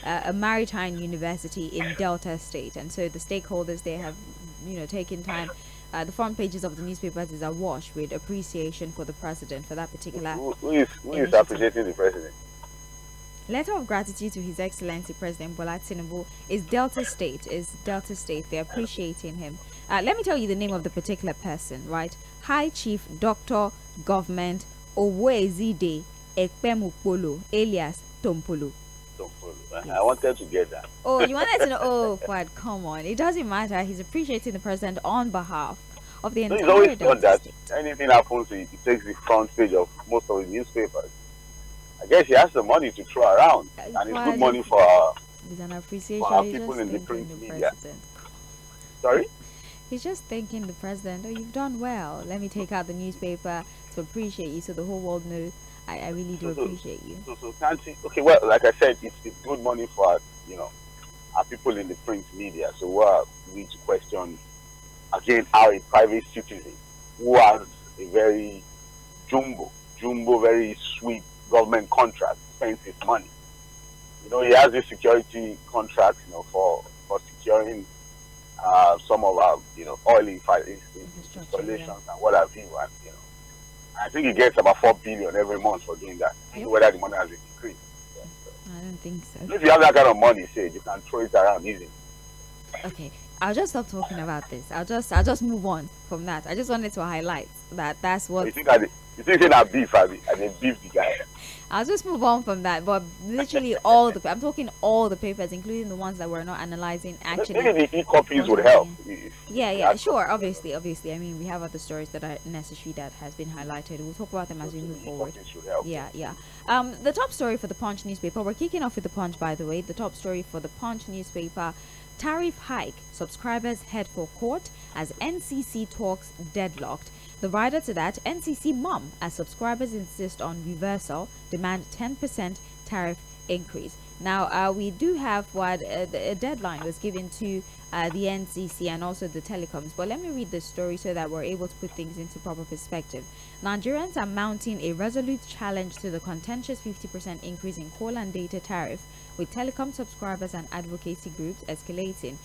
a maritime university in Delta State, and so the stakeholders, they have, taken time. The front pages of the newspapers is awash with appreciation for the president for that particular. Who is appreciating the president? Letter of gratitude to His Excellency President Bola Tinubu is Delta State. They're appreciating him. Let me tell you the name of the particular person, right? High Chief Dr. Government Owezide Ekpemukpolo, alias Tompolo. Yes. I wanted to get that. Oh, you wanted to know? Oh, but come on. It doesn't matter. He's appreciating the president on behalf of the entire He's always done that. State. Anything happens, he takes the front page of most of the newspapers. I guess he has the money to throw around, and it's good money for our people in the print media. Sorry? He's just thanking the president. Oh, you've done well. Let me take out the newspaper to appreciate you, so the whole world knows I really do appreciate you. So can't he? Okay, well, like I said, it's good money for our, our people in the print media. So we need to question again how a private citizen who has a very jumbo, very sweet government contract spends his money. He has a security contract, for securing some of our, oil installations and what have you. And, I think he gets about 4 billion every month for doing that. I don't know whether the money has increased. Yeah, so. I don't think so. If you have that kind of money, say you can throw it around easily. Okay, I'll just stop talking about this. I'll just move on from that. I just wanted to highlight that's what. You think that beef, and they beef the guy. I'll just move on from that. But literally I'm talking all the papers, including the ones that we're not analyzing. Actually, maybe the e-copies would help. Yeah, sure. Obviously. I mean, we have other stories that are necessary that has been highlighted. We'll talk about them as we move forward. Yeah. The top story for the Punch newspaper. We're kicking off with the Punch, by the way. The top story for the Punch newspaper. Tariff hike. Subscribers head for court as NCC talks deadlocked. The rider to that, NCC mum, as subscribers insist on reversal, demand 10% tariff increase. Now, we do have a deadline was given to the NCC and also the telecoms. But let me read the story so that we're able to put things into proper perspective. Nigerians are mounting a resolute challenge to the contentious 50% increase in call and data tariff, with telecom subscribers and advocacy groups escalating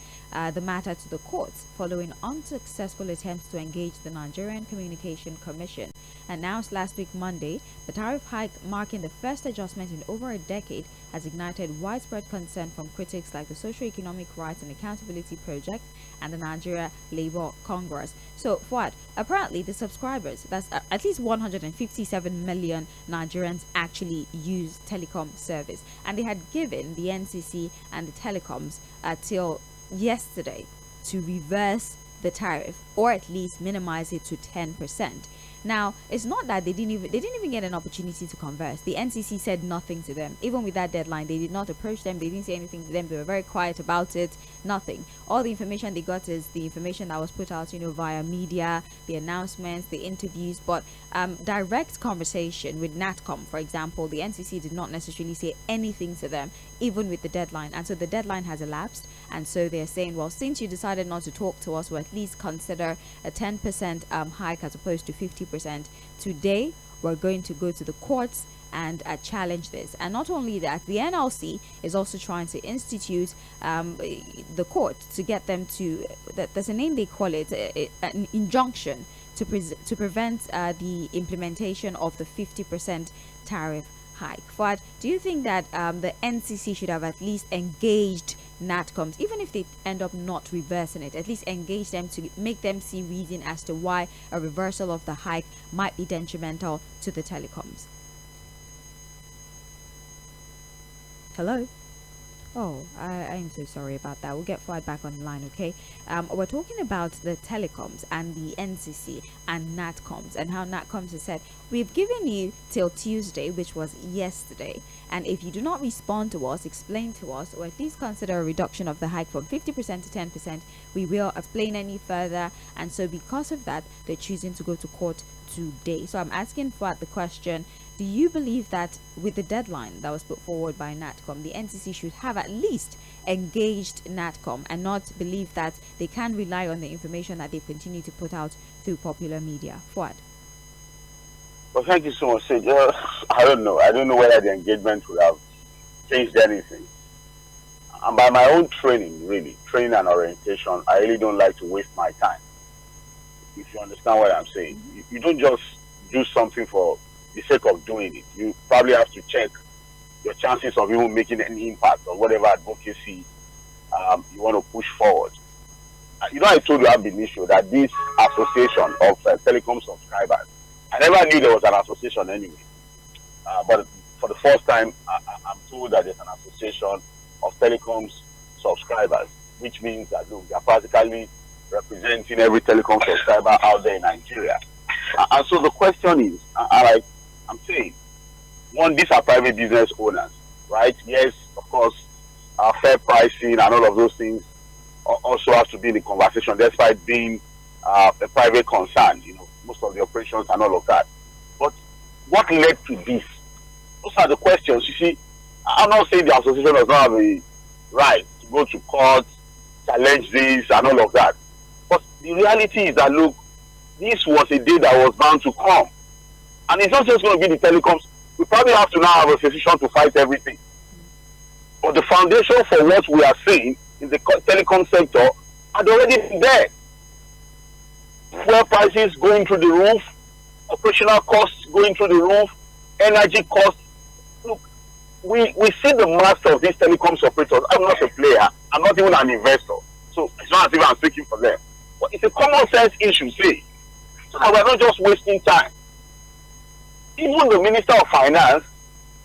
the matter to the courts following unsuccessful attempts to engage the Nigerian Communication Commission. Announced last week Monday, the tariff hike, marking the first adjustment in over a decade, has ignited widespread concern from critics like the Socio-Economic Rights and Accountability Project and the Nigeria Labour Congress. So, Fuad, apparently the subscribers, that's at least 157 million Nigerians actually use telecom service, and they had given the NCC and the telecoms till yesterday to reverse the tariff, or at least minimize it to 10%. Now, it's not that they didn't even get an opportunity to converse. The NCC said nothing to them. Even with that deadline, they did not approach them. They didn't say anything to them. They were very quiet about it. Nothing. All the information they got is the information that was put out, via media, the announcements, the interviews. But direct conversation with NATCOM, for example, the NCC did not necessarily say anything to them, even with the deadline. And so the deadline has elapsed. And so they're saying, well, since you decided not to talk to us, we'll at least consider a 10% hike as opposed to 50%. Today, we're going to go to the courts and challenge this. And not only that, the NLC is also trying to institute the court to get them to, there's a name they call it, an injunction to prevent the implementation of the 50% tariff hike. But do you think that the NCC should have at least engaged NATCOMs, even if they end up not reversing it, at least engage them to make them see reason as to why a reversal of the hike might be detrimental to the telecoms? Hello? Oh, I am so sorry about that. We'll get Fuad back on the line, okay? We're talking about the telecoms and the NCC and NATCOMs, and how NATCOMs has said, we've given you till Tuesday, which was yesterday, and if you do not respond to us, explain to us, or at least consider a reduction of the hike from 50% to 10%, we will explain any further. And so because of that, they're choosing to go to court today. So I'm asking Fuad the question, do you believe that with the deadline that was put forward by NATCOM, the NCC should have at least engaged NATCOM and not believe that they can rely on the information that they continue to put out through popular media? Fuad? Well, thank you so much, Sage. I don't know. I don't know whether the engagement would have changed anything. And by my own training, really, training and orientation, I really don't like to waste my time. If you understand what I'm saying. You don't just do something for the sake of doing it. You probably have to check your chances of even making any impact on whatever advocacy you want to push forward. I told you I've been issued that this association of telecom subscribers, I never knew there was an association anyway. But for the first time, I'm told that there's an association of telecoms subscribers, which means that look, they are practically representing every telecom subscriber out there in Nigeria. And so the question is, I'm saying, one, these are private business owners, right? Yes, of course, fair pricing and all of those things also have to be in the conversation, despite being a private concern, most of the operations and all of that. But what led to this? Those are the questions. You see, I'm not saying the association does not have a right to go to court, challenge this and all of that. But the reality is that, look, this was a day that was bound to come. And it's not just going to be the telecoms. We probably have to now have a physician to fight everything. But the foundation for what we are seeing in the telecom sector had already been there. Fuel prices going through the roof, operational costs going through the roof, energy costs. Look, we see the master of these telecoms operators. I'm not a player. I'm not even an investor. So it's not as if I'm speaking for them. But it's a common sense issue, see. So that we're not just wasting time. Even the Minister of Finance,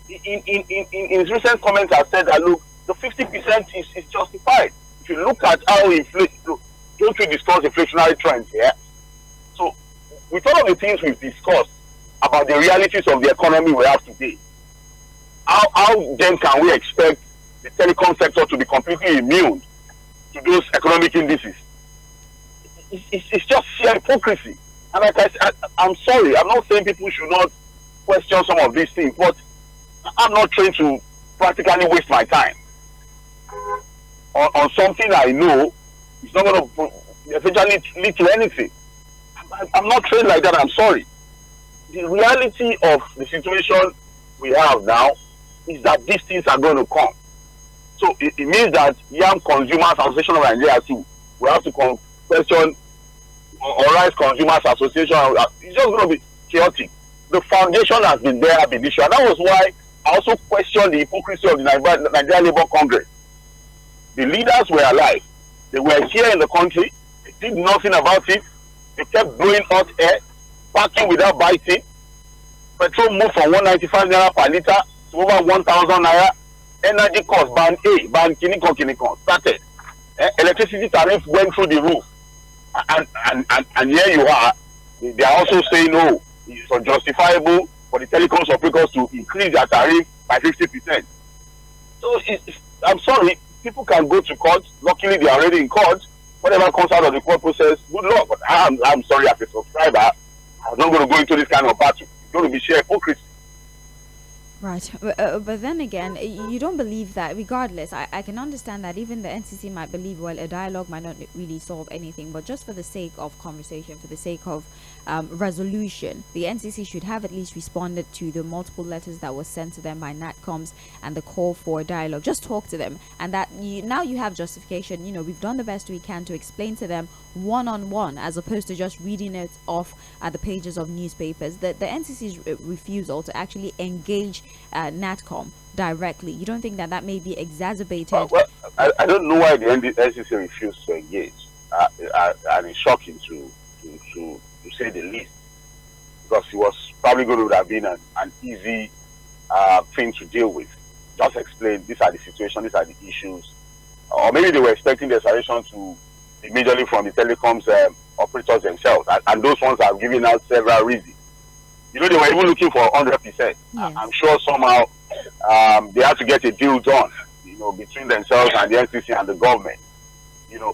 in his recent comments, has said that, look, the 50% is justified. If you look at how look, don't we discuss inflationary trends here? So, with all of the things we've discussed about the realities of the economy we have today, how then can we expect the telecom sector to be completely immune to those economic indices? It's just sheer hypocrisy. And like I said, I'm sorry, I'm not saying people should not question some of these things, but I'm not trying to practically waste my time on something I know is not going to eventually lead to anything. I'm not trained like that, I'm sorry. The reality of the situation we have now is that these things are going to come. So it means that Young Consumers Association of Nigeria too, we have to question or Rice Consumers Association. It's just going to be chaotic. The foundation has been there, been issued, and that was why I also questioned the hypocrisy of the Nigeria Labour Congress. The leaders were alive. They were here in the country. They did nothing about it. They kept blowing hot air, parking without biting. Petrol moved from 195 naira per litre to over 1,000 naira. Energy cost, ban A, ban kinikon, started. Electricity tariff went through the roof. And here you are. They are also saying, no, it's unjustifiable for the telecoms operators to increase their tariff by 50%. So I'm sorry, people can go to court. Luckily, they are already in court. Whatever comes out of the court process, good luck. But I'm sorry, as a subscriber, I'm not going to go into this kind of battle. It's going to be sheer hypocrisy. Right, but then again, you don't believe that regardless. I can understand that even the NCC might believe, well, a dialogue might not really solve anything, but just for the sake of conversation, for the sake of resolution, the NCC should have at least responded to the multiple letters that were sent to them by NatComs and the call for dialogue. Just talk to them, and that now you have justification. We've done the best we can to explain to them one-on-one, as opposed to just reading it off at the pages of newspapers. The NCC's refusal to actually engage NatCom directly, you don't think that may be exacerbated? Well, I don't know why the NCC refused to engage, and it's shocking to say the least, because it was probably going to have been an easy thing to deal with. Just explain, these are the situations, these are the issues, or maybe they were expecting the solution to be majorly from the telecoms operators themselves, and those ones have given out several reasons. They were even looking for 100%. Yes. I'm sure somehow they had to get a deal done, between themselves and the NCC and the government.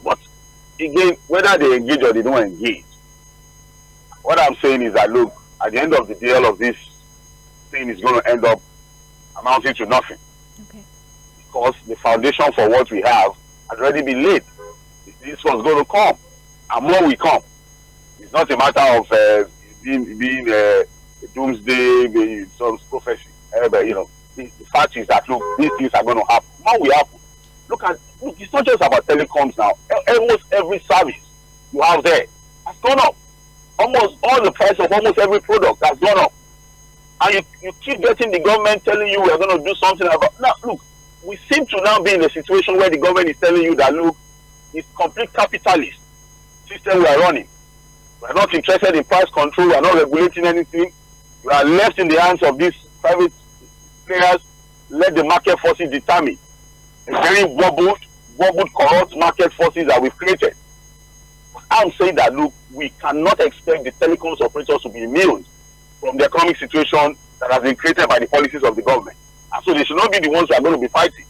But again, whether they engage or they don't engage, what I'm saying is that, look, at the end of the day, all of this thing is going to end up amounting to nothing. Okay. Because the foundation for what we have has already been laid. This was going to come, and more will come. It's not a matter of being a doomsday, some prophecy. But the fact is that, look, these things are going to happen. More will happen. Look, it's not just about telecoms now. Almost every service you have there has gone up. Almost all the price of almost every product has gone up. And you keep getting the government telling you we're going to do something about. Now, look, we seem to now be in a situation where the government is telling you that, look, it's complete capitalist system we are running. We are not interested in price control. We are not regulating anything. We are left in the hands of these private players. Let the market forces determine. A very wobbled, corrupt market forces that we've created. I'm saying that, look, we cannot expect the telecoms operators to be immune from the economic situation that has been created by the policies of the government. And so they should not be the ones who are going to be fighting.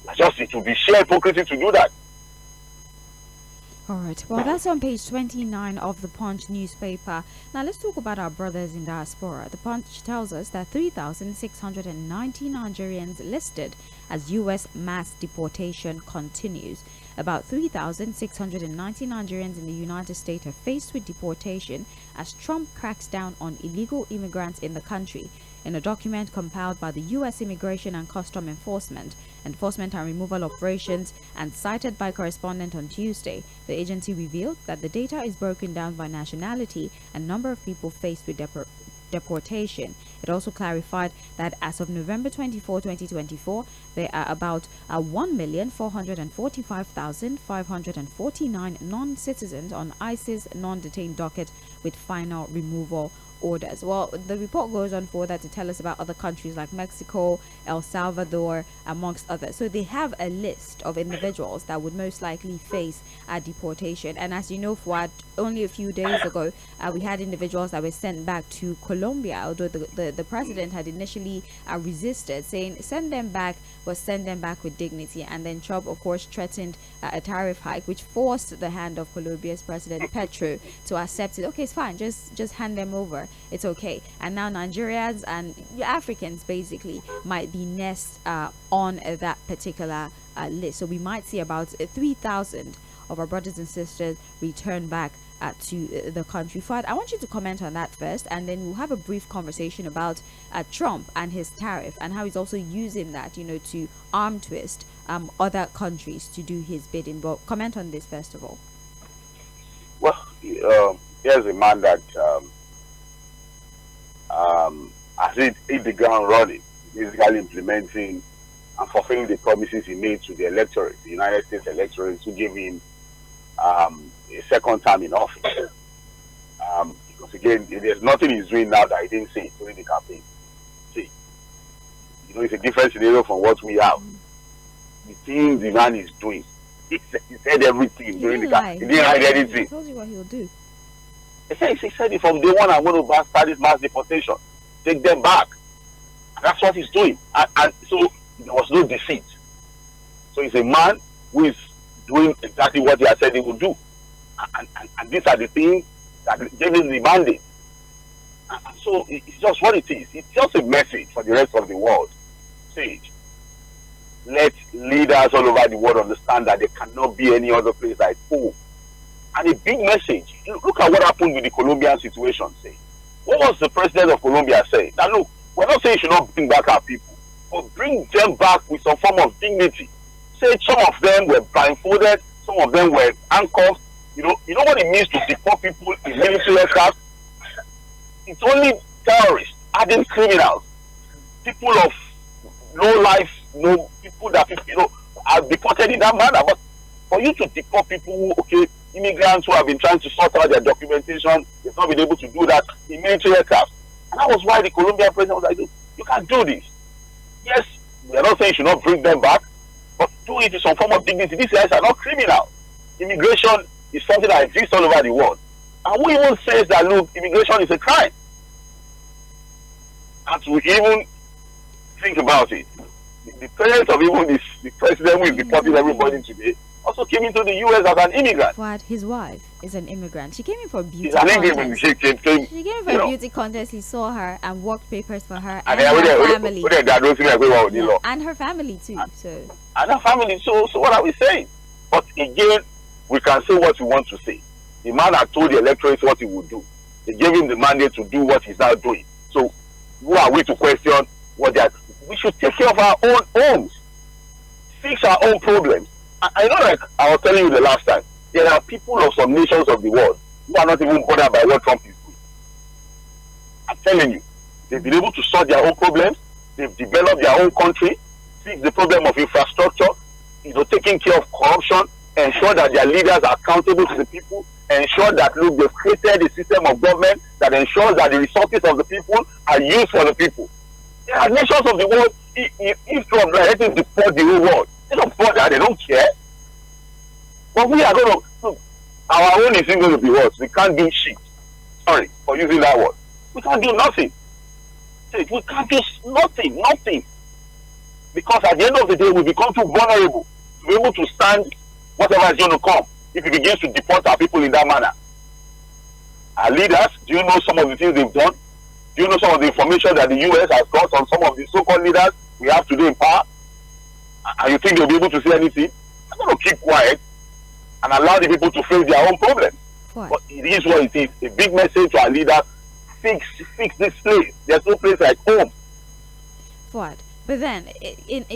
It will be sheer hypocrisy to do that. All right. Well, that's on page 29 of the Punch newspaper. Now, let's talk about our brothers in diaspora. The Punch tells us that 3,690 Nigerians listed as U.S. mass deportation continues. About 3,690 Nigerians in the United States are faced with deportation as Trump cracks down on illegal immigrants in the country. In a document compiled by the U.S. Immigration and Custom Enforcement and Removal Operations and cited by correspondent on Tuesday, the agency revealed that the data is broken down by nationality and number of people faced with deportation. It also clarified that as of November 24, 2024, there are about 1,445,549 non-citizens on ICE's non-detained docket with final removal orders. Well, the report goes on further to tell us about other countries like Mexico, El Salvador, amongst others. So they have a list of individuals that would most likely face a deportation. And as you know, Fuad, only a few days ago, we had individuals that were sent back to Colombia, although the president had initially resisted, saying send them back, but send them back with dignity. And then Trump, of course, threatened a tariff hike, which forced the hand of Colombia's President Petro to accept it. Okay, it's fine, just hand them over. It's okay. And now Nigerians and Africans basically might be next on that particular list. So we might see about 3,000 of our brothers and sisters return back to the country. Fuad, I want you to comment on that first, and then we'll have a brief conversation about Trump and his tariff and how he's also using that, to arm twist other countries to do his bidding. But comment on this first of all. Well, here's a man that has hit the ground running, basically implementing and fulfilling the promises he made to the electorate, the United States electorate, to give him a second term in office. Because again, there's nothing he's doing now that he didn't say during the campaign. See, it's a different scenario from what we have. The things the man is doing, he said everything during the campaign. He didn't hide anything. He told you what he'll do. He said it from day one. I'm going to start this mass deportation, take them back. And that's what he's doing. And so there was no deceit. So he's a man who is doing exactly what he has said he would do. And these are the things that gave him the mandate. And so it's just what it is. It's just a message for the rest of the world. Sage, let leaders all over the world understand that there cannot be any other place like home. And a big message. Look at what happened with the Colombian situation. Say, what was the president of Colombia saying? Now look, we're not saying you should not bring back our people, but bring them back with some form of dignity. Say some of them were blindfolded, some of them were handcuffed. You know what it means to deport people in military aircraft? It's only terrorists, hardened criminals, people of low life, people that are deported in that manner. But for you to deport people who, immigrants who have been trying to sort out their documentation, they've not been able to do that in military aircraft. And that was why the Colombian president was like, you can't do this. Yes, we are not saying you should not bring them back, but do it in some form of dignity. These guys are not criminal. Immigration is something that exists all over the world. And who even says that, look, immigration is a crime? And to even think about it, the parents of even the president who is deporting everybody today also came into the U.S. as an immigrant. What? His wife is an immigrant. She came in for a beauty contest. She came in for a beauty contest. He saw her and worked papers for her and her family. And her family too. And her family. So what are we saying? But again, we can say what we want to say. The man had told the electorate what he would do. They gave him the mandate to do what he's now doing. So who are we to question what they are? We should take care of our own homes. fix our own problems. I know, like I was telling you the last time, there are people of some nations of the world who are not even bothered by what Trump is doing. I'm telling you, they've been able to solve their own problems. They've developed their own country, fix the problem of infrastructure, taking care of corruption, ensure that their leaders are accountable to the people, ensure that, look, they've created a system of government that ensures that the resources of the people are used for the people. There are nations of the world, if Trump is letting deport the whole world, they don't bother, they don't care. But we are going to, look, our own is going to be worse. We can't do shit. Sorry for using that word. We can't do nothing. We can't do nothing. Because at the end of the day, we become too vulnerable to be able to stand whatever is going to come if he begins to deport our people in that manner. Our leaders, do you know some of the things they've done? Do you know some of the information that the US has got on some of the so-called leaders we have today in power? And you think they'll be able to say anything? I'm going to keep quiet and allow the people to face their own problems. But it is what it is. A big message to our leaders: fix this place. There's no place like home. What? But then,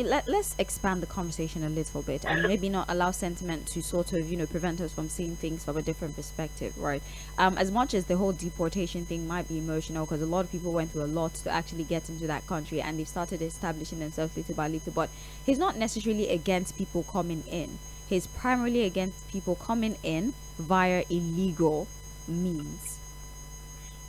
let's expand the conversation a little bit and maybe not allow sentiment to sort of, prevent us from seeing things from a different perspective, right? As much as the whole deportation thing might be emotional, because a lot of people went through a lot to actually get into that country and they've started establishing themselves little by little, but he's not necessarily against people coming in. He's primarily against people coming in via illegal means.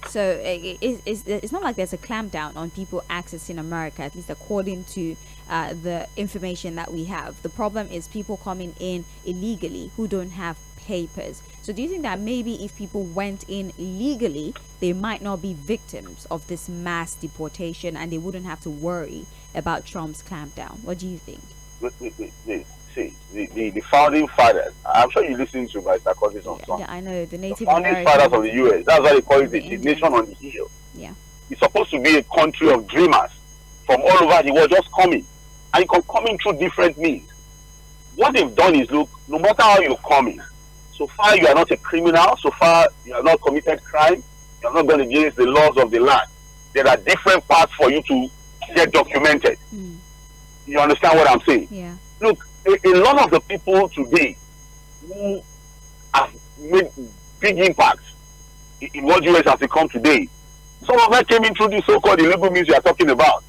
So it's not like there's a clampdown on people accessing America, at least according to the information that we have. The problem is people coming in illegally who don't have papers. So do you think that maybe if people went in legally, they might not be victims of this mass deportation and they wouldn't have to worry about Trump's clampdown? What do you think? See, the founding fathers, I'm sure you listen to my Sarkozy on song. Yeah, I know, the Native founding Americans fathers of the US, that's why they call it the nation on the hill. Yeah. It's supposed to be a country of dreamers from all over the world just coming. And you can come in through different means. What they've done is, look, no matter how you come in, so far you are not a criminal, so far you have not committed crime, you have not gone against the laws of the land. There are different paths for you to get documented. You understand what I'm saying? Yeah. Look, a lot of the people today who have made big impacts in what US has become today, some of them came in through the so-called illegal means you are talking about.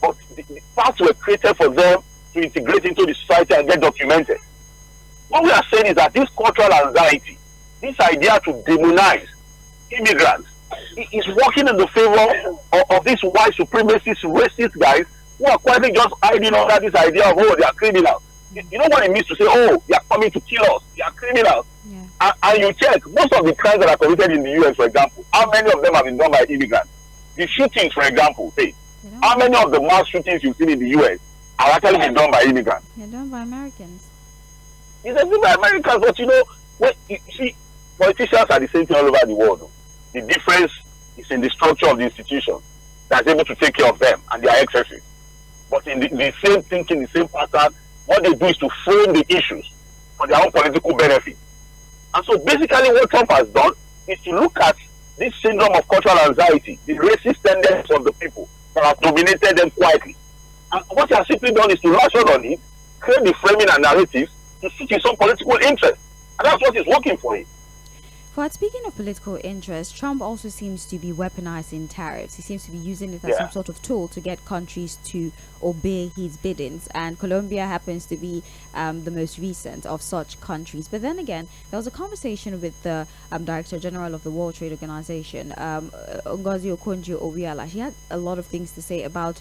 But the paths were created for them to integrate into the society and get documented. What we are saying is that this cultural anxiety, this idea to demonize immigrants, is working in the favor of these white supremacist, racist guys who are quietly just hiding under this idea of, oh, they are criminals. You know what it means to say, oh, they are coming to kill us, they are criminals. Yeah. And you check, most of the crimes that are committed in the US, for example, how many of them have been done by immigrants? The shootings, for example, say, how many of the mass shootings you've seen in the US are actually been done by immigrants? They're done by Americans. It's done by Americans, but you see, politicians are the same thing all over the world. The difference is in the structure of the institution that's able to take care of them and their excesses. But in the same thinking, the same pattern, what they do is to frame the issues for their own political benefit. And so basically what Trump has done is to look at this syndrome of cultural anxiety, the racist tendencies of the people that have dominated them quietly. And what he has simply done is to latch on it, create the framing and narratives to suit his own political interest. And that's what is working for him. But speaking of political interest, Trump also seems to be weaponizing tariffs. He seems to be using it as some sort of tool to get countries to obey his biddings. And Colombia happens to be the most recent of such countries. But then again, there was a conversation with the Director General of the World Trade Organization, Ngozi Okonjo-Iweala. She had a lot of things to say about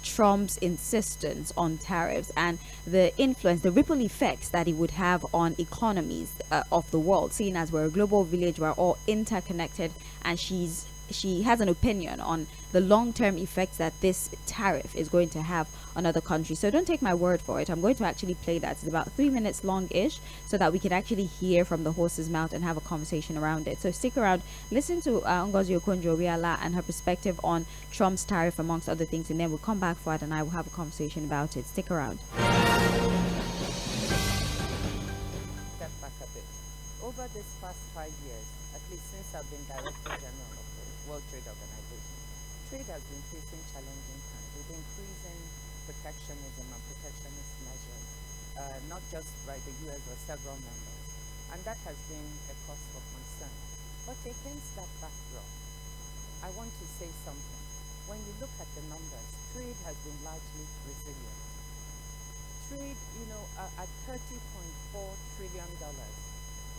Trump's insistence on tariffs and the influence, the ripple effects that it would have on economies of the world, seeing as we're a global village, we're all interconnected, and she has an opinion on the long-term effects that this tariff is going to have on other countries. So don't take my word for it. I'm going to actually play that. It's about 3 minutes long-ish, so that we can actually hear from the horse's mouth and have a conversation around it. So stick around, listen to Ngozi Okonjo-Iweala and her perspective on Trump's tariff, amongst other things, and then we'll come back for it and I will have a conversation about it. Stick around. Over this past 5 years, at least since I've been Director General of the World Trade Organization, trade has been facing challenging times with increasing protectionism and protectionist measures not just by the US but several members. And that has been a cause for concern. But against that backdrop, I want to say something. When you look at the numbers, trade has been largely resilient. Trade, at $30.4 trillion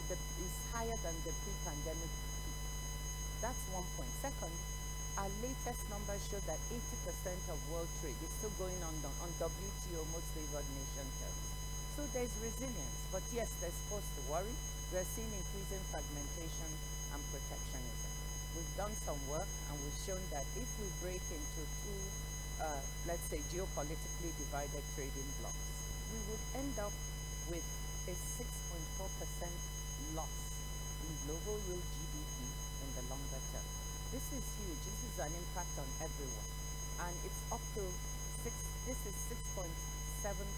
is higher than the pre-pandemic peak. That's one point. Second, our latest numbers show that 80% of world trade is still going on WTO, most favored nation terms. So there's resilience, but yes, there's cause to worry. We're seeing increasing fragmentation and protectionism. We've done some work and we've shown that if we break into two, let's say, geopolitically divided trading blocks, we would end up with a 6.4% loss in global real GDP in the longer term. This is huge. This is an impact on everyone. And it's up to this is $6.7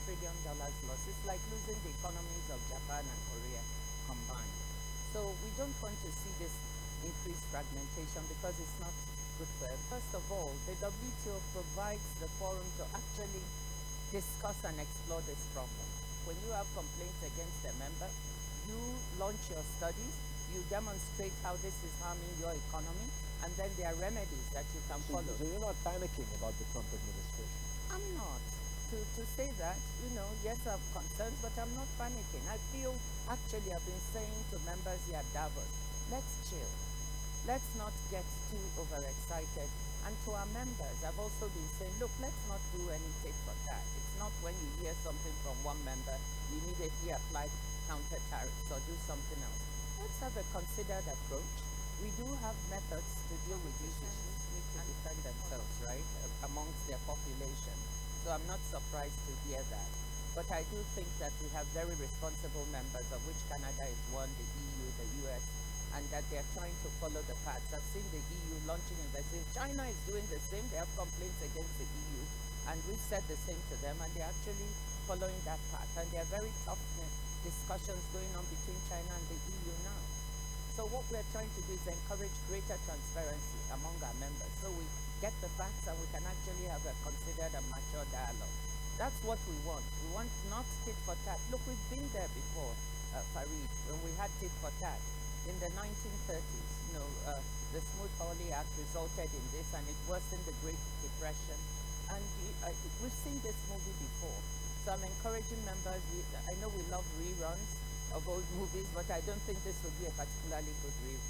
trillion loss. It's like losing the economies of Japan and Korea combined. So we don't want to see this increased fragmentation because it's not good for it. First of all, the WTO provides the forum to actually discuss and explore this problem. When you have complaints against a member, you launch your studies, you demonstrate how this is harming your economy, and then there are remedies that you can follow. So you're not panicking about the Trump administration? I'm not. To say that, yes, I have concerns, but I'm not panicking. I feel, actually, I've been saying to members here at Davos, let's chill. Let's not get too overexcited. And to our members, I've also been saying, look, let's not do any tit for tat. It's not when you hear something from one member, you immediately apply counter tariffs or do something else. Let's have a considered approach. We do have methods to deal with these issues, need to defend themselves, right, amongst their population. So I'm not surprised to hear that. But I do think that we have very responsible members, of which Canada is one, the EU, the US, and that they're trying to follow the paths. I've seen the EU launching investments. China is doing the same. They have complaints against the EU, and we've said the same to them, and they're actually following that path. And there are very tough discussions going on between China and the EU now. So what we're trying to do is encourage greater transparency among our members, so we get the facts and we can actually have a considered and mature dialogue. That's what we want. We want not tit for tat. Look, we've been there before, Farid, when we had tit for tat. In the 1930s, the Smoot-Hawley Act resulted in this, and it worsened the Great Depression. And we've seen this movie before. So I'm encouraging members. I know we love reruns of old movies, but I don't think this would be a particularly good review.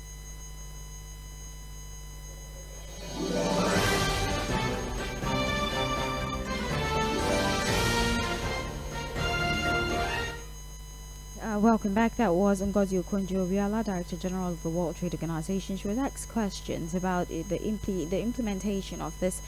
Welcome back. That was Ngozi Okonjo-Iweala, Director General of the World Trade Organization. She was asked questions about the implementation of this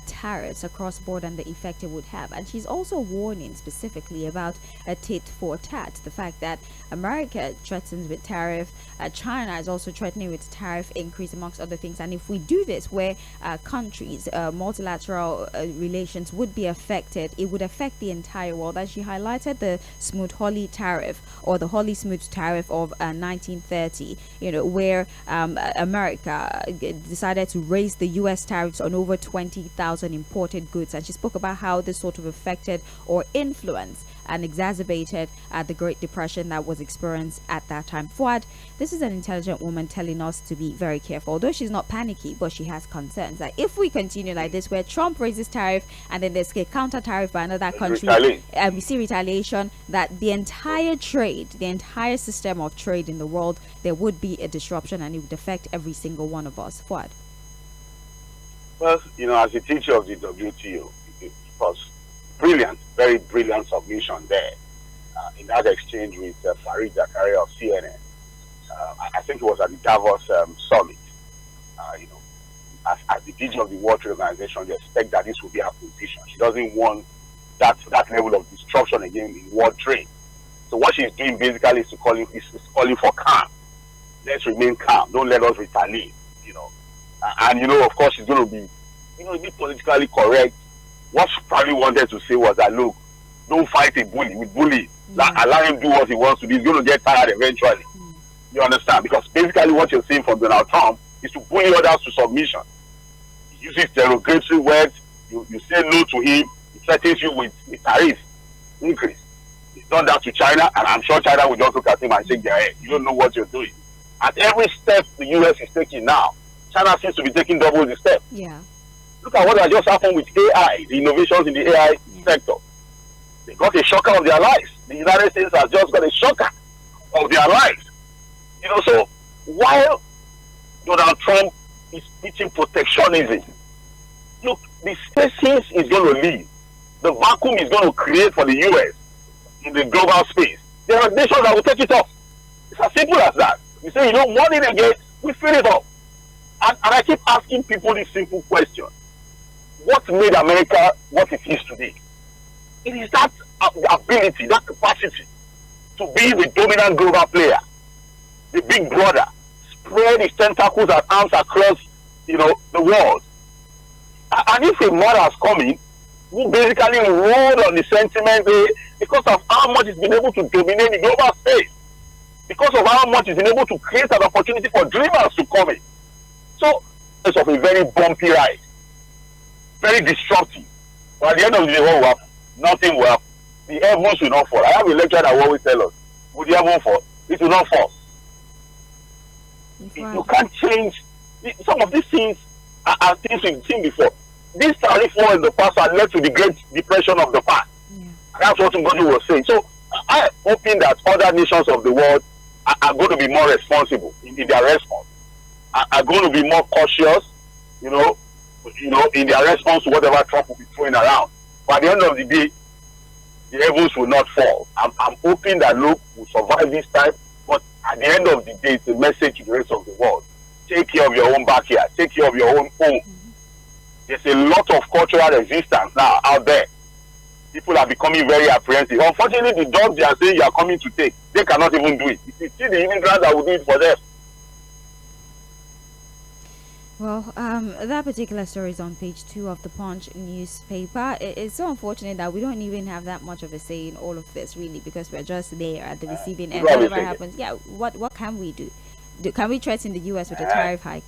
tariffs across board and the effect it would have. And she's also warning specifically about a tit for tat, the fact that America threatens with tariff, China is also threatening with tariff increase, amongst other things. And if we do this, where countries, multilateral relations would be affected, it would affect the entire world. And she highlighted the Smoot-Hawley tariff, or the Hawley-Smoot tariff of 1930, where America decided to raise the U.S. tariffs on over 20,000 imported goods. And she spoke about how this sort of affected or influenced and exacerbated the Great Depression that was experienced at that time. Fuad, this is an intelligent woman telling us to be very careful. Although she's not panicky, but she has concerns that if we continue like this, where Trump raises tariff and then there's a counter tariff by another country, we see retaliation, that the entire trade, the entire system of trade in the world, there would be a disruption and it would affect every single one of us. Fuad. Well, as a teacher of the WTO, it was brilliant, very brilliant submission there in that exchange with Farid Zakaria of CNN. I think it was at the Davos summit. As the DG of the World Trade Organization, they expect that this will be her position. She doesn't want that level of disruption again in world trade. So what she's doing basically is calling for calm. Let's remain calm. Don't let us retaliate. And of course, she's going to be, be politically correct. What she probably wanted to say was that, look, don't fight a bully with bully. Allow him do what he wants to do. He's going to get tired eventually. You understand? Because basically what you're saying from Donald Trump is to bully others to submission. He uses derogatory words. You say no to him. He threatens you with tariff increase. He's done that to China, and I'm sure China will just look at him and shake their head. You don't know what you're doing. At every step the US is taking now, China seems to be taking double the step. Yeah. Look at what has just happened with AI, the innovations in the AI sector. They got a shocker of their lives. The United States has just got a shocker of their lives. You know, so while Donald Trump is preaching protectionism, look, the spaces is going to leave. The vacuum is going to create for the US in the global space. There are nations that will take it off. It's as simple as that. You say you don't want it again, we fill it up. And I keep asking people this simple question. What made America what it is today? It is that ability, that capacity to be the dominant global player, the big brother, spread its tentacles and arms across, you know, the world. And if a mother has come in, who basically rode on the sentiment because of how much it's been able to dominate the global space, because of how much it's been able to create an opportunity for dreamers to come in. So it's of a very bumpy ride, very disruptive. But at the end of the day, what will happen? Nothing will happen. The heavens will not fall. I have a lecturer that will always tell us, would the heaven fall? It will not fall. You can't change. Some of these things are things we've seen before. This tariff war in the past had led to the Great Depression of the past. Yeah. That's what Ngozi was saying. So I'm hoping that other nations of the world are going to be more responsible in their response. Are going to be more cautious, you know, in their response to whatever Trump will be throwing around. But at the end of the day, the heavens will not fall. I'm hoping that look will survive this time. But at the end of the day, it's a message to the rest of the world. Take care of your own backyard. Take care of your own home. There's a lot of cultural resistance now out there. People are becoming very apprehensive. Unfortunately, the dogs they are saying you are coming to take, they cannot even do it. It is still the immigrants that will do it for them. Well, that particular story is on page 2 of the Punch newspaper. It's so unfortunate that we don't even have that much of a say in all of this, really, because we're just there at the receiving end. Whatever happens, what can we do? Can we threaten the U.S. with a tariff hike?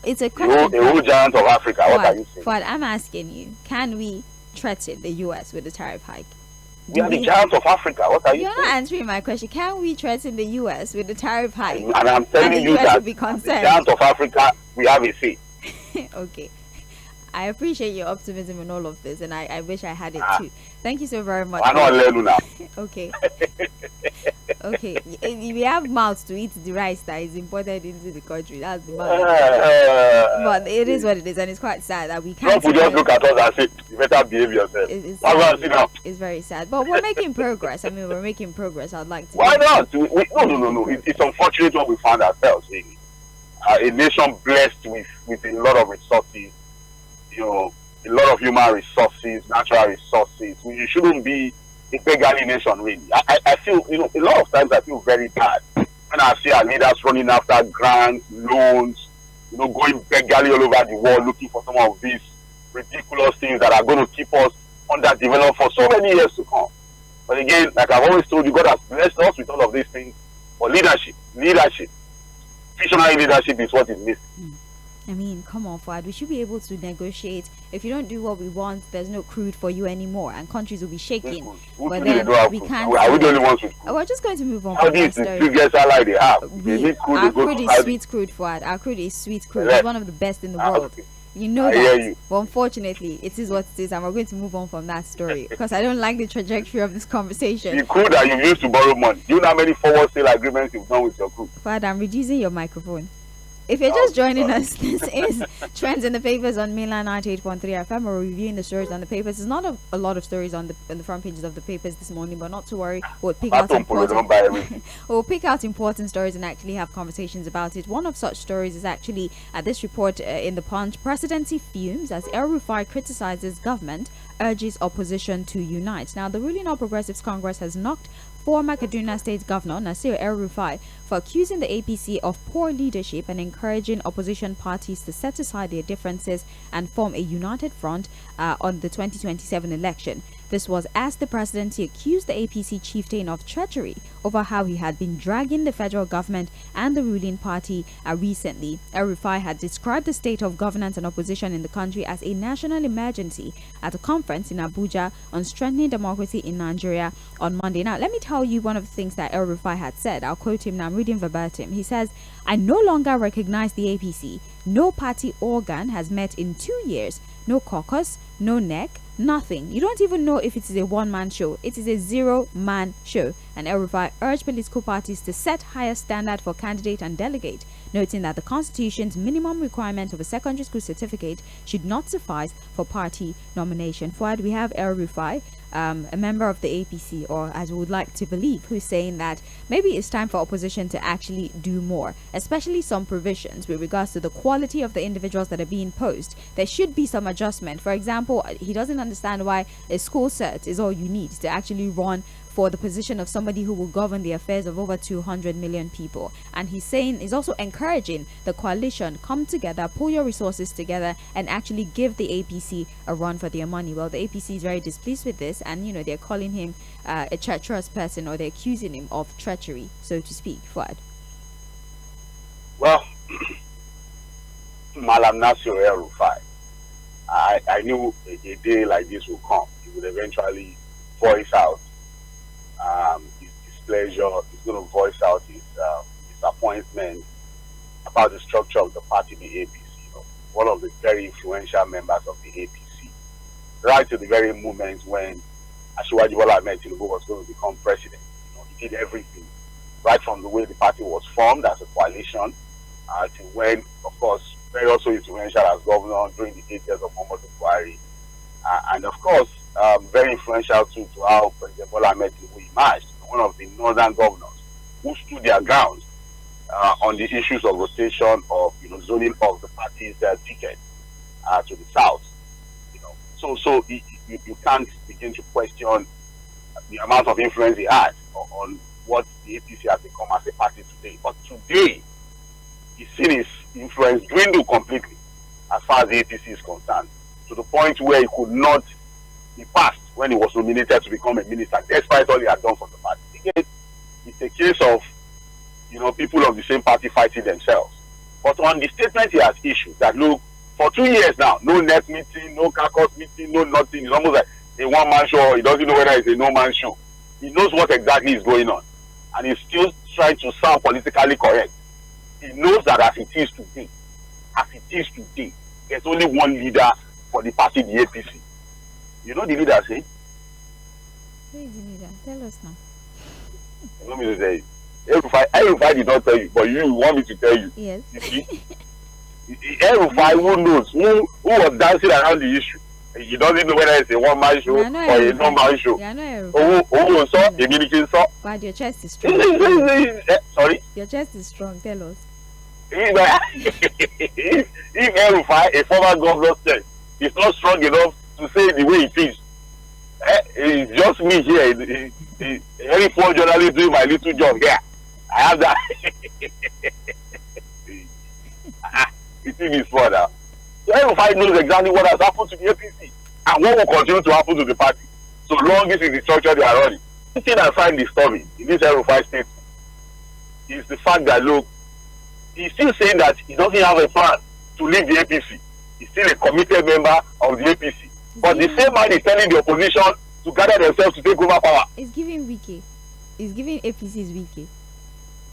It's a question. The whole giant of Africa. What are you saying? But I'm asking you, can we threaten the U.S. with a tariff hike? We are the giant of Africa. What are you saying? You're not answering my question. Can we threaten the U.S. with a tariff hike? And I'm telling you that the giant of Africa, we have a say. Okay. I appreciate your optimism in all of this, and I wish I had it too. Thank you so very much. I know Lelu now. Okay. Okay. We have mouths to eat the rice that is imported into the country. That's the mouth. But it is what it is, and it's quite sad that we can't. People just look at us and say, "You better behave yourself." It's very sad, but we're making progress. I mean, we're making progress. I'd like to. Why not? No. It's unfortunate what we found ourselves in. A nation blessed with a lot of resources, you know, a lot of human resources, natural resources. We shouldn't be a beggarly nation, really. I feel, you know, a lot of times I feel very bad when I see our leaders running after grants, loans, you know, going beggarly all over the world looking for some of these ridiculous things that are going to keep us underdeveloped for so many years to come. But again, like I've always told you, God has blessed us with all of these things. But leadership, visionary leadership is what is missing. I mean, come on, Fuad. We should be able to negotiate. If you don't do what we want, there's no crude for you anymore, and countries will be shaking. But then we can't. Are we the only ones with crude? We're just going to move on. How do you the biggest ally they have? Our crude is sweet crude, Fuad. Our crude is sweet crude. It's one of the best in the world. Okay. You know that. But unfortunately, it is what it is, and we're going to move on from that story because I don't like the trajectory of this conversation. The crude that you used to borrow money. Do you know how many forward sale agreements you've done with your crude? Fuad, I'm reducing your microphone. If you're just joining us, this is Trends in the Papers on Mainland 98.3 FM. We're reviewing the stories on the papers. There's not a lot of stories on the front pages of the papers this morning, but not to worry. We'll pick out important stories and actually have conversations about it. One of such stories is actually this report in the Punch. Presidency fumes as El-Rufai criticizes government, urges opposition to unite. Now, the ruling All Progressives Congress has knocked former Kaduna State Governor Nasir El-Rufai for accusing the APC of poor leadership and encouraging opposition parties to set aside their differences and form a united front on the 2027 election. This was as the presidency accused the APC chieftain of treachery over how he had been dragging the federal government and the ruling party recently. El-Rufai had described the state of governance and opposition in the country as a national emergency at a conference in Abuja on strengthening democracy in Nigeria on Monday. Now, let me tell you one of the things that El-Rufai had said. I'll quote him now. I'm reading verbatim. He says, "I no longer recognize the APC. No party organ has met in 2 years. No caucus, no NEC, nothing. You don't even know if it is a one-man show. It is a zero-man show." And El-Rufai urged political parties to set higher standard for candidate and delegate, noting that the Constitution's minimum requirement of a secondary school certificate should not suffice for party nomination. Fuad, we have El-Rufai, a member of the APC, or as we would like to believe, who's saying that maybe it's time for opposition to actually do more, especially some provisions with regards to the quality of the individuals that are being posed. There should be some adjustment. For example, he doesn't understand why a school cert is all you need to actually run for the position of somebody who will govern the affairs of over 200 million people. And he's saying, he's also encouraging the coalition, come together, pull your resources together, and actually give the APC a run for their money. Well, the APC is very displeased with this, and they're calling him a treacherous person, or they're accusing him of treachery, so to speak. Fuad. Well, Malam Nasir El-Rufai, I knew a day like this would come. He would eventually voice out his displeasure. He's going to voice out his disappointment about the structure of the party, the APC. One of the very influential members of the APC, right to the very moment when Asiwaju Bola Ahmed Tinubu was going to become president. He did everything, right from the way the party was formed as a coalition to when, of course, very also influential as governor during the 8 years of Muhammadu Buhari, and of course, very influential too to how President Bola Ahmed Tinubu emerged, one of the northern governors who stood their ground on the issues of rotation of zoning of the party's ticket to the south. So you can't begin to question the amount of influence he had on what the APC has become as a party today. But today, he's seen his influence dwindle completely as far as the APC is concerned, to the point where he could not be passed when he was nominated to become a minister, despite all he had done for the party. Again, it's a case of people of the same party fighting themselves. But on the statement he has issued, that look, for 2 years now, no net meeting, no caucus meeting, no nothing. It's almost like a one-man show. He doesn't know whether it's a no-man show. He knows what exactly is going on, and he's still trying to sound politically correct. He knows that as it is today, there's only one leader for the party, the APC. You know the leader, say? Who is the leader? Tell us now. You want me to say it? El-Rufai did not tell you, but you want me to tell you. Yes. El-Rufai, who knows? Who was dancing around the issue? He doesn't know whether it's a one-man show or a no-man show. Yeah, I know El-Rufai. But your chest is strong. Sorry? Your chest is strong. Tell us. If El-Rufai, a former governor, said he's not strong enough to say the way it is, it's just me here. A very poor journalist doing my little job here. I have that. It is further. So El-Rufai knows exactly what has happened to the APC and what will continue to happen to the party, so long as it's the structure they are running. The thing I find disturbing in this El-Rufai statement is the fact that, look, he's still saying that he doesn't have a plan to leave the APC. He's still a committed member of the APC. But the same man is telling the opposition to gather themselves to take over power. It's giving Wike. It's giving APC's Wike.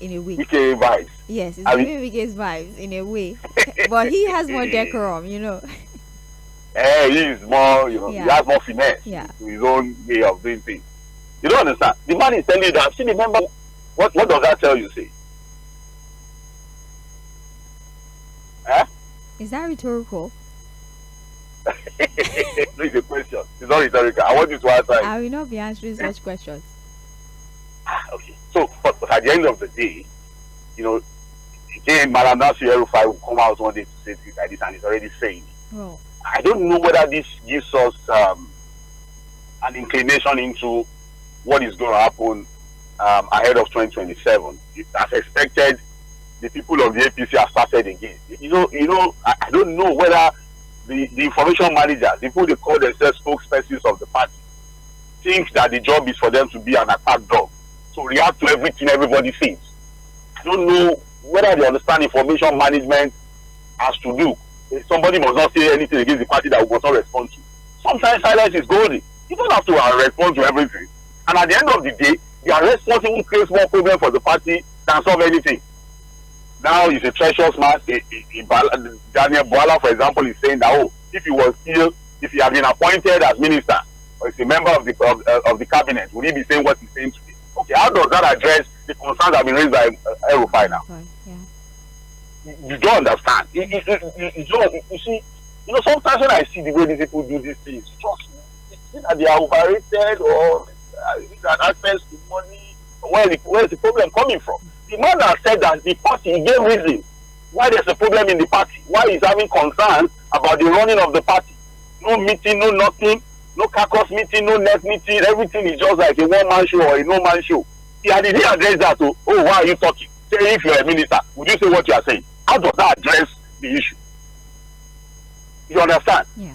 In a way. Wike vibes. Yes, it's giving Wike's vibes in a way. But he has more decorum, he is more, he has more finesse to his own way of doing things. You don't understand. The man is telling you that. See, remember, what does that tell you, say? Is that rhetorical? It's a question. It's not rhetorical. I want you to answer it. I will not be answering such questions. Okay. So, but at the end of the day, again, Malam Nasir El-Rufai will come out one day to say things like this, and he's already saying it. Well, I don't know whether this gives us an inclination into what is going to happen ahead of 2027. As expected, the people of the APC have started again. I don't know whether the information managers, the people they call themselves spokespersons of the party, think that the job is for them to be an attack dog, to react to everything everybody says. I don't know whether they understand information management has to do. Somebody must not say anything against the party that we must not respond to. Sometimes silence is golden. You don't have to respond to everything. And at the end of the day, their response even creates more problem for the party than solve anything. Now he's a treacherous man. Daniel Bwala, for example, is saying that, oh, if he had been appointed as minister or as a member of the cabinet, would he be saying what he's saying today? Okay, how does that address the concerns that have been raised by Rufai now? You don't understand. You see, sometimes when I see the way these people do these things, trust me, that they are overrated or that access to money. Where's the problem coming from? The man that said that the party gave reason why there's a problem in the party, why he's having concerns about the running of the party. No meeting, no nothing, no caucus meeting, no net meeting, everything is just like a one-man show or a no-man show. He had address that to, oh, why are you talking? Say if you're a minister, would you say what you are saying? How does that address the issue? You understand? Yeah.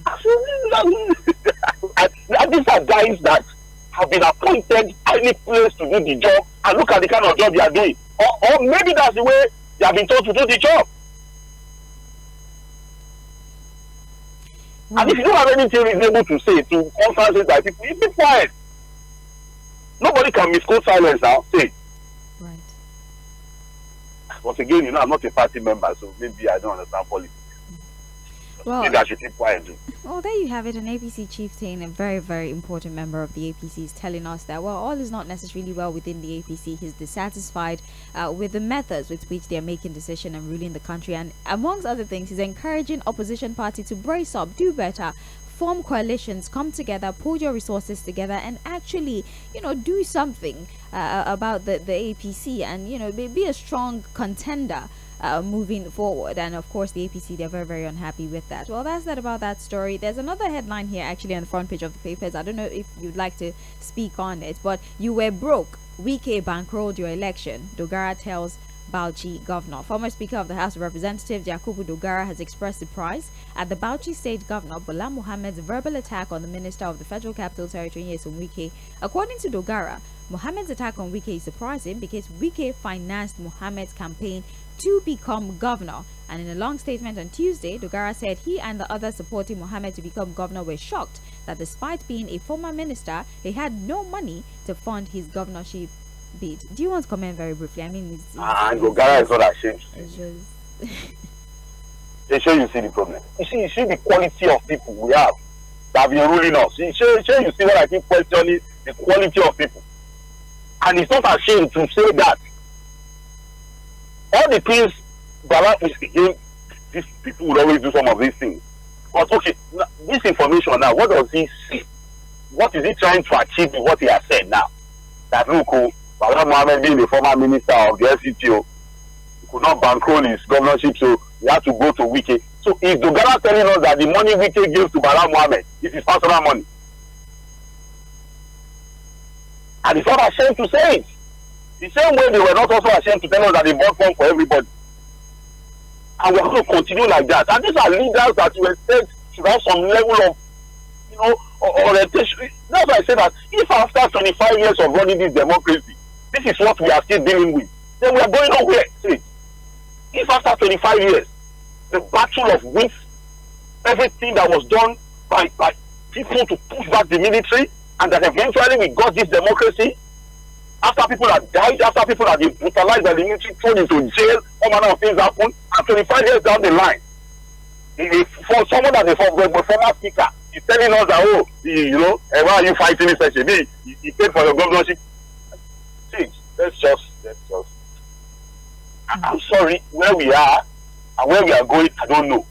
And these are guys that have been appointed, highly placed to do the job, and look at the kind of job they are doing. Or maybe that's the way they have been told to do the job. And if you don't have anything reasonable to say to conferences like people, you be quiet. Nobody can misquote silence now. Say. Right. But again, I'm not a party member, so maybe I don't understand politics. Well, maybe I should keep quiet. Well, there you have it. An APC chieftain, a very, very important member of the APC, is telling us that, well, all is not necessarily well within the APC. He's dissatisfied with the methods with which they are making decision and ruling the country. And amongst other things, he's encouraging opposition party to brace up, do better, form coalitions, come together, pull your resources together, and actually, do something about the APC and, be a strong contender moving forward. And of course the APC, they're very, very unhappy with that. Well, that's that about that story. There's another headline here actually on the front page of the papers. I don't know if you'd like to speak on it, but you were broke, Wike bankrolled your election, Dogara tells Bauchi governor. Former Speaker of the House of Representatives Yakubu Dogara has expressed surprise at the Bauchi State Governor Bola Mohammed's verbal attack on the Minister of the Federal Capital Territory Nyesom Wike. According to Dogara, Mohammed's attack on Wike is surprising because Wike financed Mohammed's campaign to become governor. And in a long statement on Tuesday, Dogara said he and the others supporting Mohammed to become governor were shocked that despite being a former minister, he had no money to fund his governorship bid. Do you want to comment very briefly? I mean, Dogara is not ashamed. They show you see the problem. You see the quality of people we have that have been ruling us. You see what I keep questioning, the quality of people. And he's not ashamed to say that. All the things these people would always do some of these things. But okay, this information now, what does he see? What is he trying to achieve with what he has said now? That look, Bala Mohammed being the former minister of the FCTO, he could not bankroll his governorship, so he had to go to Wike. So is Dogara telling us that the money Wike gives to Bala Mohammed is his personal money? And he's not ashamed to say it. The same way they were not also ashamed to tell us that they bought one for everybody. And we're going to continue like that. And these are leaders that you expect should have some level of, orientation. That's why I say that if after 25 years of running this democracy, this is what we are still dealing with, then we are going nowhere. See, if after 25 years, the battle of wits, everything that was done by people to push back the military, and that eventually we got this democracy, after people have died, after people have been brutalized by the military, thrown into jail, all manner of things happen, and 25 years down the line, for someone that is a former speaker, he's telling us that, why are you fighting this person? He paid for your governorship. See, let's just. I'm sorry, where we are and where we are going, I don't know.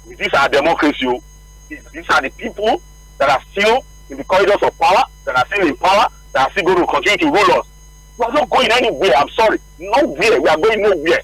These are democracy. These are the people that are still in the corridors of power, that are still in power, that are still going to continue to rule us. We are not going anywhere. I'm sorry. Nowhere. We are going nowhere.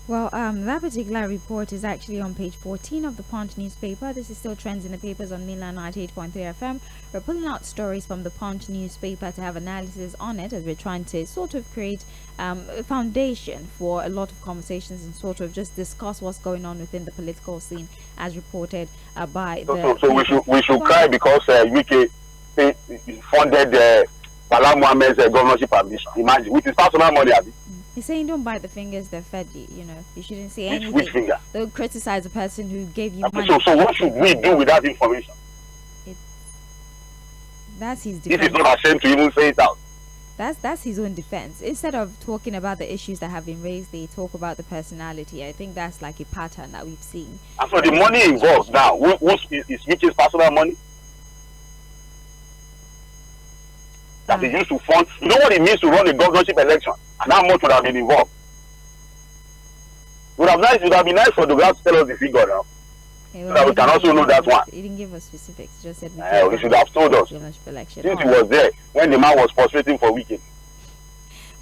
Well, that particular report is actually on page 14 of the Punch newspaper. This is still trends in the papers on Mainland 98.3 FM. We're pulling out stories from the Punch newspaper to have analysis on it as we're trying to sort of create a foundation for a lot of conversations and sort of just discuss what's going on within the political scene as reported by So we should cry because funded Bala Mohammed's governorship ambition. Imagine, with his personal money. He's saying don't bite the fingers that fed you. You know, you shouldn't say anything. Which finger? Don't criticize the person who gave you money. So what should we do with that information? That's his defense. If he's not ashamed to even say it out. That's his own defense. Instead of talking about the issues that have been raised, they talk about the personality. I think that's like a pattern that we've seen. And so the money involved now, is Rich's personal money? That he used to fund. You know what it means to run a governorship election? And how much would have been involved? It would have been nice for the guy to tell us the figure now. So that we can also know that one. He didn't give us specifics, just said he should have told us. Since he was there when the man was frustrating for weekend.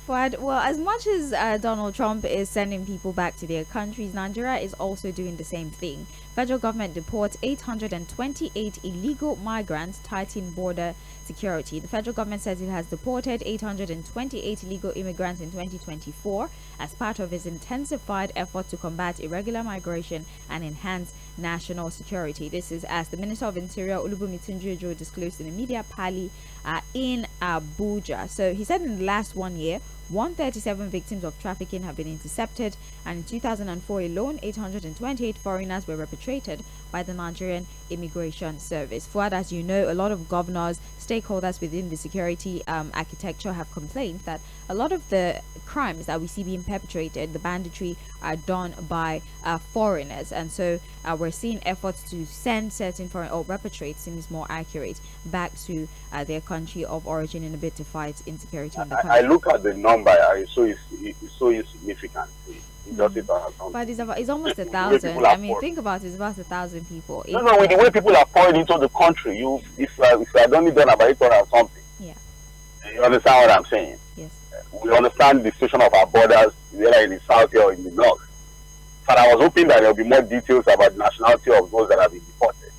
Well, as much as Donald Trump is sending people back to their countries, Nigeria is also doing the same thing. Federal government deports 828 illegal migrants, tightening border security. The federal government says it has deported 828 illegal immigrants in 2024 as part of its intensified effort to combat irregular migration and enhance national security. This is as the Minister of Interior, Olubunmi Tunji-Ojo, disclosed in a media rally in Abuja. So he said in the last 1 year, 137 victims of trafficking have been intercepted, and in 2004 alone, 828 foreigners were repatriated by the Nigerian Immigration Service. Fuad, as you know, a lot of governors, stakeholders within the security architecture have complained that a lot of the crimes that we see being perpetrated, the banditry, are done by foreigners, and so we're seeing efforts to send certain foreign, or repatriate seems more accurate, back to their country of origin in a bit to fight insecurity in the country. I look at the number, it's so insignificant. But it's almost 1,000. I mean, think about it, it's about 1,000 people. No, with the way people are pouring into the country, if I had only done about 800 or something. Yeah. You understand what I'm saying? Yes. We understand the situation of our borders, whether in the south or in the north. But I was hoping that there will be more details about the nationality of those that have been deported.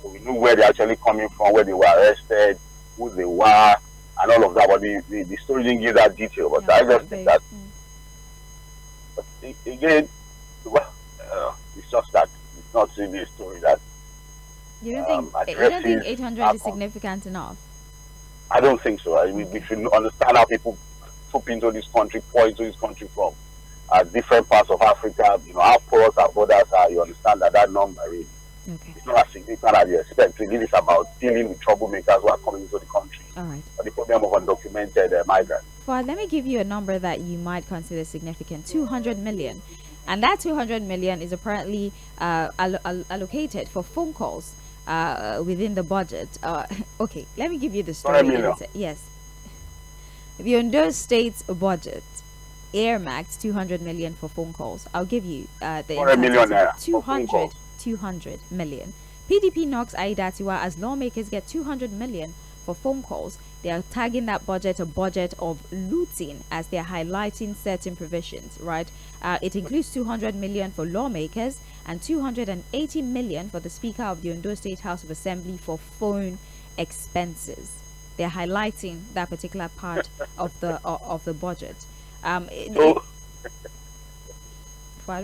So we know where they're actually coming from, where they were arrested, who they were, and all of that. But the story didn't give that detail. But I just think that. But again, well, it's just that it's not really a story that. You don't think 800 is significant enough? I don't think so. We should understand how people troop into this country, pour into this country from different parts of Africa. You know, how porous our borders are. You understand that number really. Okay. It's not as significant as you expect. Really, it's about dealing with troublemakers who are coming into the country. All right. But the problem of undocumented migrants. Well, let me give you a number that you might consider significant: 200 million, and that 200 million is apparently allocated for phone calls within the budget. Okay, let me give you the story. Yes, the Ondo State's budget earmarked 200 million for phone calls. I'll give you the 200 million. PDP knocks Aidatiwa as lawmakers get 200 million for phone calls. They are tagging that budget a budget of looting, as they're highlighting certain provisions, right? It includes 200 million for lawmakers and 280 million for the Speaker of the Ondo State House of Assembly for phone expenses. They're highlighting that particular part of the budget. Why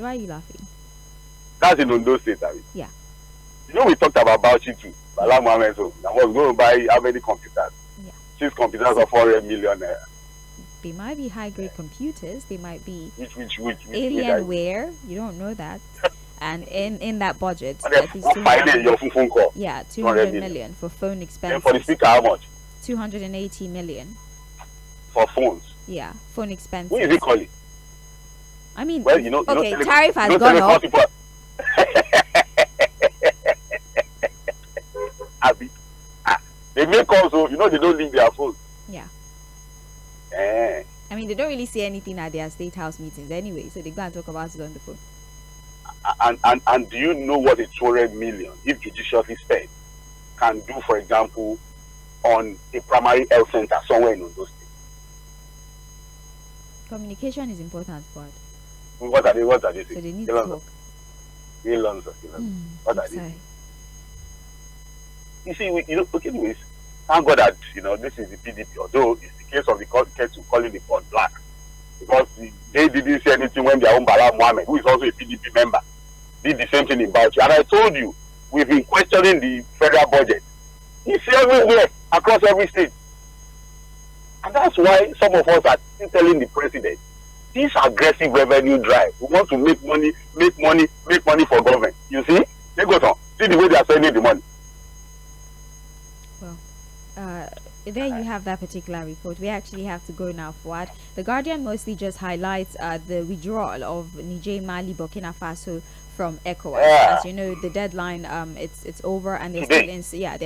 are you laughing? That's in Ondo State, I mean. Yeah. You know, we talked about Bauchi too. Bala Mohammed was going to buy how many computers? Yeah. 6 computers of 400 million. They might be high-grade computers. They might be which Alienware. You don't know that. And in that budget, your phone call. Yeah, 200 million for phone expenses. And for the speaker, how much? 280 million. For phones? Yeah, phone expenses. Who is he calling? I mean, well, tariff has gone up. They make also, they don't leave their phones. Yeah. I mean, they don't really say anything at their state house meetings anyway, so they go and talk about it on the phone. And do you know what a 200 million, if judiciously spent, can do, for example, on a primary health center somewhere in Ondo State? Communication is important, but what are they saying? So they need to talk. What are they saying? You see, anyways, thank God that, this is the PDP, although it's the case of the case to call it the pot black. Because they didn't say anything when their own Bala Mohammed, who is also a PDP member, did the same thing in Bauchi. And I told you, we've been questioning the federal budget. It's everywhere across across every state. And that's why some of us are still telling the president, this aggressive revenue drive, we want to make money for government. You see? They go on. See the way they are spending the money. Well, there you have that particular report. We actually have to go now forward. The Guardian mostly just highlights the withdrawal of Niger, Mali, Burkina Faso from ECOWAS. Yeah. As you know, the deadline it's over, and they're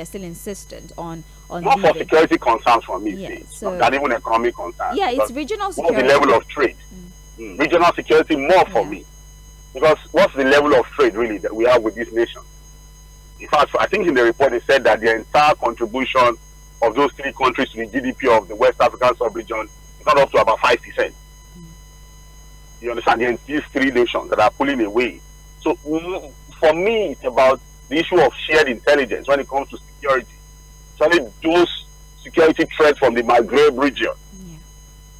still insistent on Not for security concerns for me, yeah, so not even economic concerns. Yeah, it's regional what's security. the level of trade? Regional security more for me. Because what's the level of trade really that we have with this nation? In fact, I think in the report they said that the entire contribution of those three countries to the GDP of the West African sub-region is not up to about 5%. You understand? These three nations that are pulling away. So for me, it's about the issue of shared intelligence when it comes to security. So those security threats from the Maghreb region.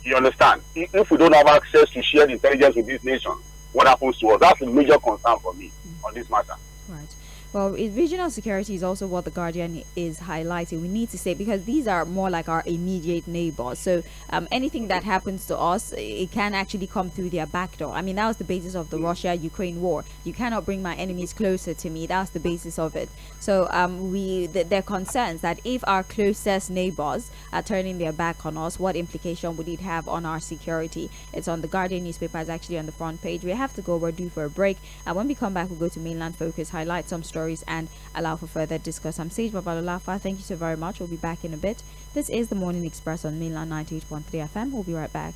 You understand? If we don't have access to shared intelligence with these nations, what happens to us? That's a major concern for me on this matter. Right. Well, regional security is also what the Guardian is highlighting. We need to say, because these are more like our immediate neighbors. So anything that happens to us, it can actually come through their back door. I mean, that was the basis of the Russia-Ukraine war. You cannot bring my enemies closer to me. That's the basis of it. So there are concerns that if our closest neighbors are turning their back on us, what implication would it have on our security? It's on the Guardian newspaper. It's actually on the front page. We have to go. We're due for a break. And when we come back, we'll go to Mainland Focus, highlight some stories and allow for further discussion. I'm Sage Babalolafa. Thank you so very much. We'll be back in a bit. This is the Morning Express on Mainland 98.3 FM. We'll be right back.